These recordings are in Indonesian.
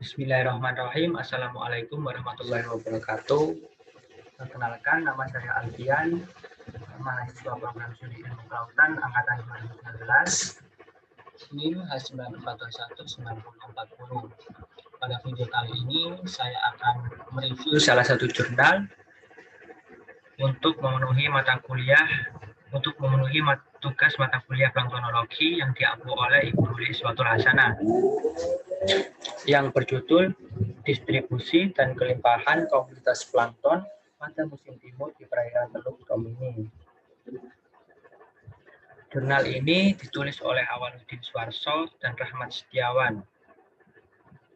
Bismillahirrahmanirrahim. Assalamualaikum warahmatullahi wabarakatuh. Perkenalkan, nama saya Alfian, mahasiswa program studi ilmu kelautan angkatan 2019, NIM H94219040. Pada video kali ini saya akan mereview salah satu jurnal untuk memenuhi tugas mata kuliah planktonologi yang diampu oleh Ibu Ruli Iswatul Hasanah yang berjudul Distribusi dan Kelimpahan Komunitas Plankton pada Musim Timur di Perairan Teluk Tomini. Jurnal ini ditulis oleh Awaludin Suarso dan Rahmat Setiawan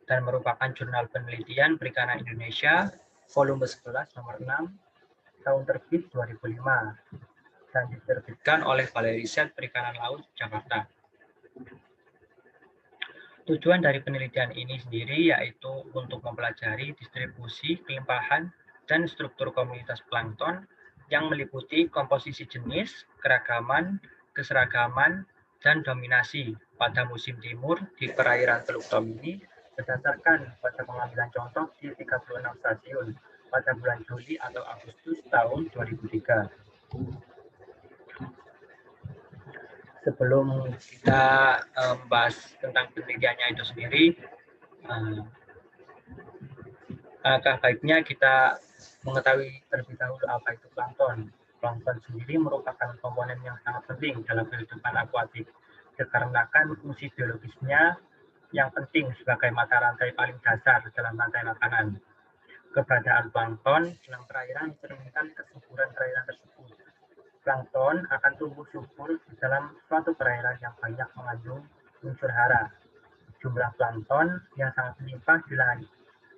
dan merupakan jurnal penelitian Perikanan Indonesia volume 11 nomor 6 tahun terbit 2005 dan diterbitkan oleh Balai Riset Perikanan Laut Jakarta. Tujuan dari penelitian ini sendiri yaitu untuk mempelajari distribusi, kelimpahan, dan struktur komunitas plankton yang meliputi komposisi jenis, keragaman, keseragaman, dan dominasi pada musim timur di perairan Teluk Tomini berdasarkan pada pengambilan contoh di 36 stasiun pada bulan Juli atau Agustus tahun 2003. Sebelum kita membahas tentang penelitiannya itu sendiri, alangkah baiknya kita mengetahui terlebih dahulu apa itu plankton. Plankton sendiri merupakan komponen yang sangat penting dalam kehidupan akuatik, dikarenakan fungsi biologisnya yang penting sebagai mata rantai paling dasar dalam rantai makanan. Keberadaan plankton dalam perairan mencerminkan kesuburan perairan tersebut. Plankton akan tumbuh subur di dalam suatu perairan yang banyak mengandung unsur hara. Jumlah plankton yang sangat melimpah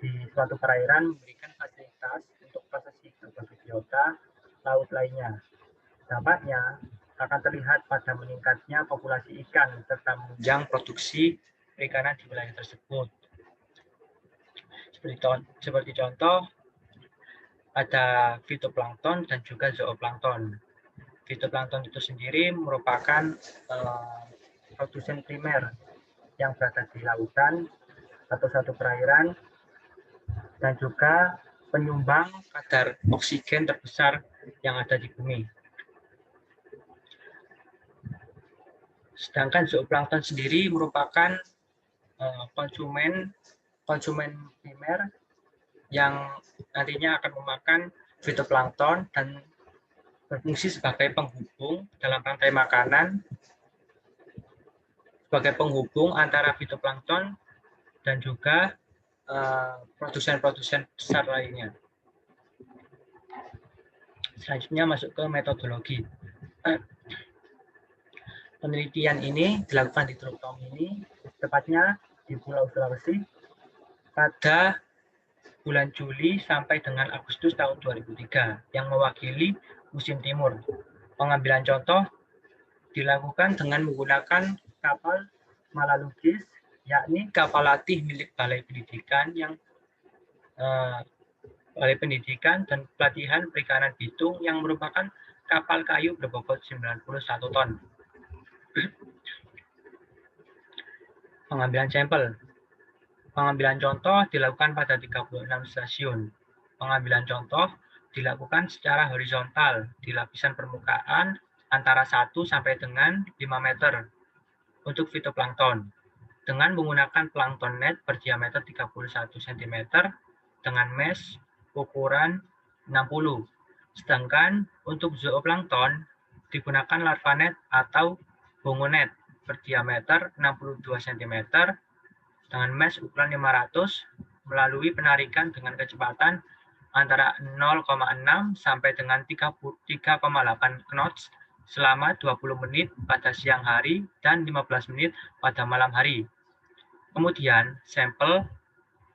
di suatu perairan memberikan fasilitas untuk prosesi berbagai biota laut lainnya. Dampaknya akan terlihat pada meningkatnya populasi ikan serta menunjang produksi perikanan di wilayah tersebut. Seperti contoh, ada fitoplankton dan juga zooplankton. Fitoplankton itu sendiri merupakan produsen primer yang berada di lautan atau satu perairan dan juga penyumbang kadar oksigen terbesar yang ada di bumi. Sedangkan zooplankton sendiri merupakan konsumen primer yang nantinya akan memakan fitoplankton dan berfungsi sebagai penghubung dalam rantai makanan, sebagai penghubung antara fitoplankton dan juga produsen-produsen besar lainnya. Selanjutnya masuk ke metodologi. Penelitian ini dilakukan di Teluk Tomini, tepatnya di Pulau Sulawesi, pada bulan Juli sampai dengan Agustus tahun 2003, yang mewakili musim timur. Pengambilan contoh dilakukan dengan menggunakan kapal Malalugis, yakni kapal latih milik Balai Pendidikan dan Pelatihan Perikanan Bitung yang merupakan kapal kayu berbobot 91 ton. Pengambilan sampel. Pengambilan contoh dilakukan pada 36 stasiun. Pengambilan contoh dilakukan secara horizontal di lapisan permukaan antara 1 sampai dengan 5 meter untuk fitoplankton dengan menggunakan plankton net berdiameter 31 cm dengan mesh ukuran 60. Sedangkan untuk zooplankton digunakan larva net atau bongo net berdiameter 62 cm dengan mesh ukuran 500 melalui penarikan dengan kecepatan antara 0,6 sampai dengan 3,8 knots selama 20 menit pada siang hari dan 15 menit pada malam hari. Kemudian sampel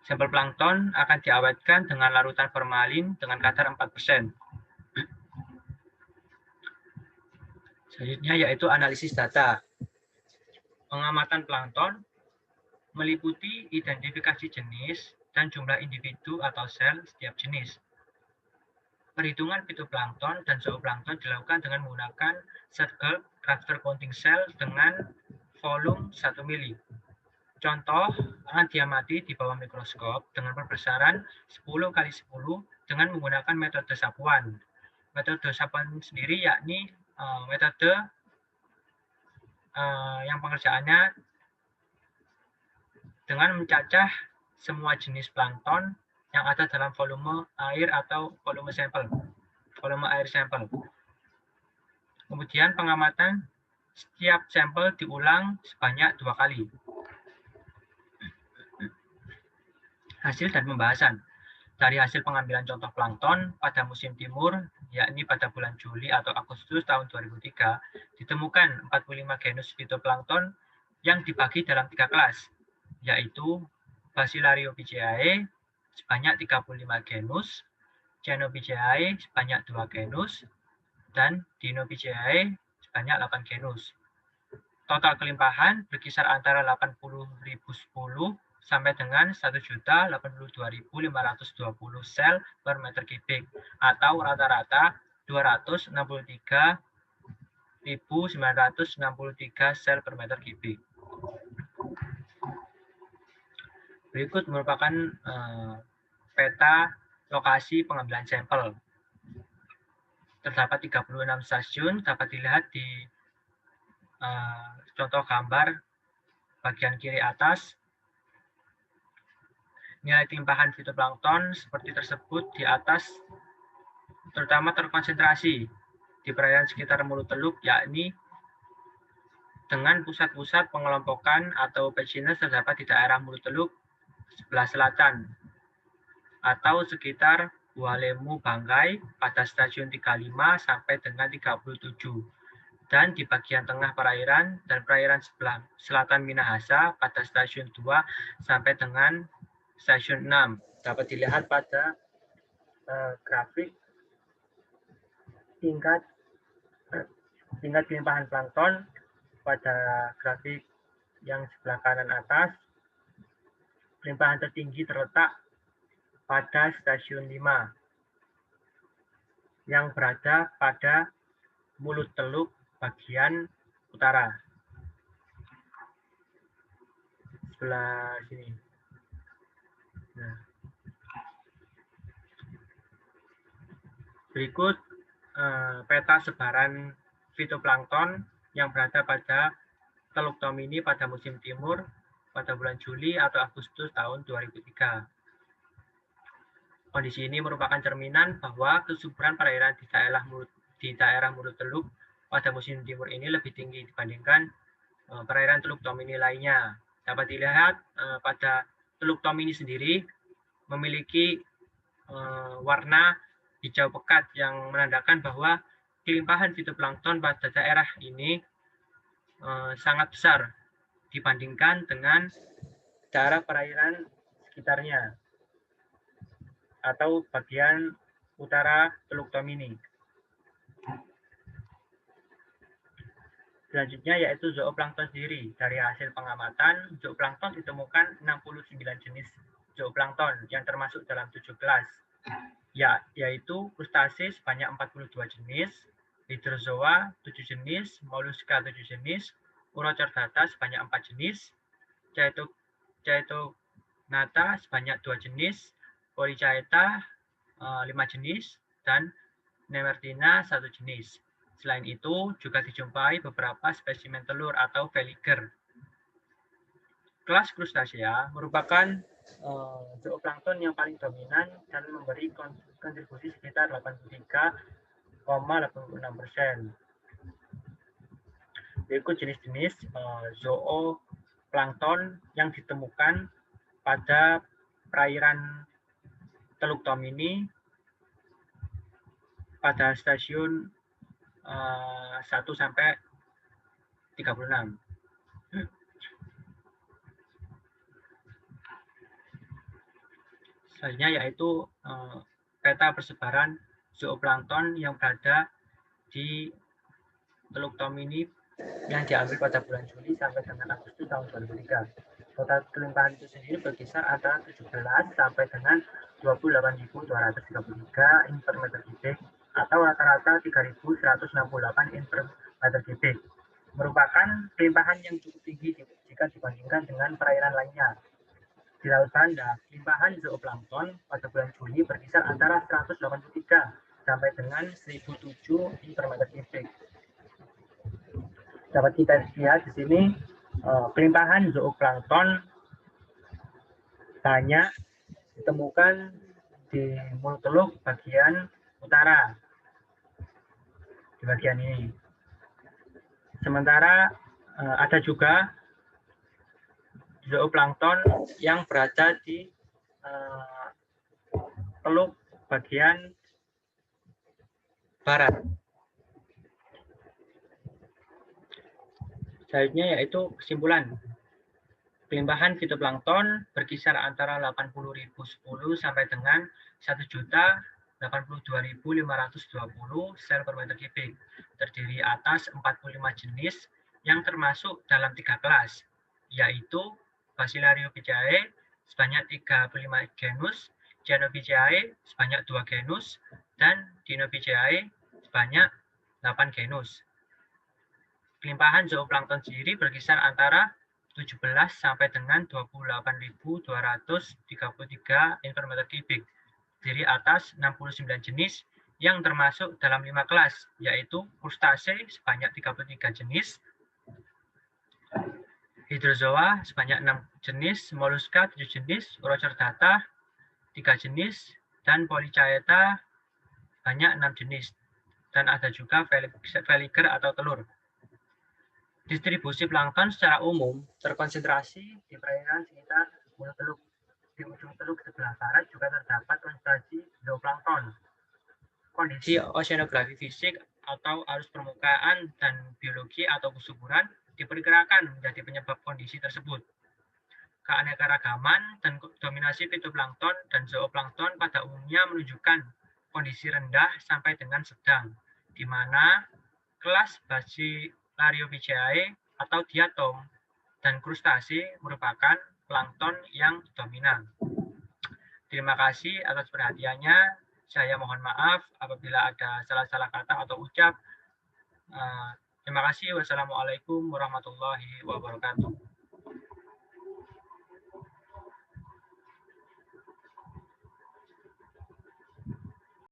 plankton akan diawetkan dengan larutan formalin dengan kadar 4%. Selanjutnya yaitu analisis data. Pengamatan plankton meliputi identifikasi jenis dan jumlah individu atau sel setiap jenis. Perhitungan fitoplankton dan zooplankton dilakukan dengan menggunakan Circle Raster Counting Cell dengan volume 1 mili. Contoh, diamati di bawah mikroskop dengan perbesaran 10 kali 10 dengan menggunakan metode sapuan. Metode sapuan sendiri yakni metode yang pengerjaannya dengan mencacah semua jenis plankton yang ada dalam volume air atau volume air sampel. Kemudian pengamatan setiap sampel diulang sebanyak 2 kali. Hasil dan pembahasan. Dari hasil pengambilan contoh plankton pada musim timur, yakni pada bulan Juli atau Agustus tahun 2003, ditemukan 45 genus fitoplankton yang dibagi dalam 3 kelas, yaitu Basilariopiceae sebanyak 35 genus, Cyanophyceae sebanyak 2 genus, dan Dinopiceae sebanyak 8 genus. Total kelimpahan berkisar antara 80.010 sampai dengan 1.082.520 sel per meter kubik atau rata-rata 263.963 sel per meter kubik. Berikut merupakan peta lokasi pengambilan sampel. Terdapat 36 stasiun, dapat dilihat di contoh gambar bagian kiri atas. Nilai limpahan fitoplankton seperti tersebut di atas terutama terkonsentrasi di perairan sekitar Mulut Teluk, yakni dengan pusat-pusat pengelompokan atau patchiness terdapat di daerah Mulut Teluk sebelah selatan atau sekitar Bualemu Banggai pada stasiun 35 sampai dengan 37, dan di bagian tengah perairan dan perairan sebelah selatan Minahasa pada stasiun 2 sampai dengan stasiun 6. Dapat dilihat pada grafik tingkat limpahan plankton pada grafik yang sebelah kanan atas. Limpahan tertinggi terletak pada stasiun 5 yang berada pada Mulut Teluk bagian utara. Sebelah sini. Nah. Berikut peta sebaran fitoplankton yang berada pada Teluk Tomini pada musim timur pada bulan Juli atau Agustus tahun 2003. Kondisi ini merupakan cerminan bahwa kesuburan perairan di daerah Mulut Teluk pada musim timur ini lebih tinggi dibandingkan perairan Teluk Tomini lainnya. Dapat dilihat pada Teluk Tomini sendiri memiliki warna hijau pekat yang menandakan bahwa kelimpahan fitoplankton pada daerah ini sangat besar dibandingkan dengan daerah perairan sekitarnya atau bagian utara Teluk Tomini. Selanjutnya yaitu zooplankton sendiri. Dari hasil pengamatan, zooplankton ditemukan 69 jenis zooplankton yang termasuk dalam 7 kelas, yaitu krustase sebanyak 42 jenis, hydrozoa 7 jenis, moluska 7 jenis, urochordata sebanyak 4 jenis, chaetognatha sebanyak 2 jenis, Polychaeta 5 jenis, dan Nemertina 1 jenis. Selain itu, juga dijumpai beberapa spesimen telur atau veliger. Kelas Crustacea merupakan zooplankton yang paling dominan dan memberi kontribusi sekitar 83,86%. Berikut jenis-jenis zooplankton yang ditemukan pada perairan Teluk Tomini pada stasiun 1 sampai 36. Selanjutnya yaitu peta persebaran zooplankton yang berada di Teluk Tomini yang diambil pada bulan Juli sampai dengan Agustus tahun 2003. Total kelimpahan itu sendiri berkisar antara 17 sampai dengan 28.233 in per meter kubik atau rata-rata 3.168 in per meter kubik. Merupakan kelimpahan yang cukup tinggi jika jika dibandingkan dengan perairan lainnya. Di Laut Banda, limpahan zooplankton pada bulan Juli berkisar antara 183 sampai dengan 1007 per meter kubik. Dapat kita lihat di sini pelimpahan zooplankton banyak ditemukan di Mulut Teluk bagian utara, di bagian ini. Sementara ada juga zooplankton yang berada di teluk bagian barat. Selanjutnya yaitu kesimpulan. Pelimpahan fitoplankton berkisar antara 80.010 sampai dengan 1.082.520 sel per meter kubik, terdiri atas 45 jenis yang termasuk dalam 3 kelas, yaitu Basilariopiceae sebanyak 35 genus, Cyanophyceae sebanyak 2 genus, dan Dinopiceae sebanyak 8 genus. Pelimpahan zooplankton sendiri berkisar antara 17 sampai dengan 28.233 per meter kubik, terdiri atas 69 jenis yang termasuk dalam 5 kelas, yaitu krustase sebanyak 33 jenis, hidrozoa sebanyak 6 jenis, moluska 7 jenis, Urocordata 3 jenis, dan Polychaeta banyak 6 jenis, dan ada juga veliger atau telur. Distribusi plankton secara umum terkonsentrasi di perairan sekitar Mulut Teluk. Di ujung teluk sebelah barat juga terdapat konsentrasi zooplankton. Kondisi oceanografi fisik atau arus permukaan dan biologi atau kesuburan diperkirakan menjadi penyebab kondisi tersebut. Keanekaragaman dan dominasi fitoplankton dan zooplankton pada umumnya menunjukkan kondisi rendah sampai dengan sedang, di mana kelas Basilariopiceae atau diatom dan krustase merupakan plankton yang dominan. Terima kasih atas perhatiannya. Saya mohon maaf apabila ada salah-salah kata atau ucap. Terima kasih. Wassalamualaikum warahmatullahi wabarakatuh.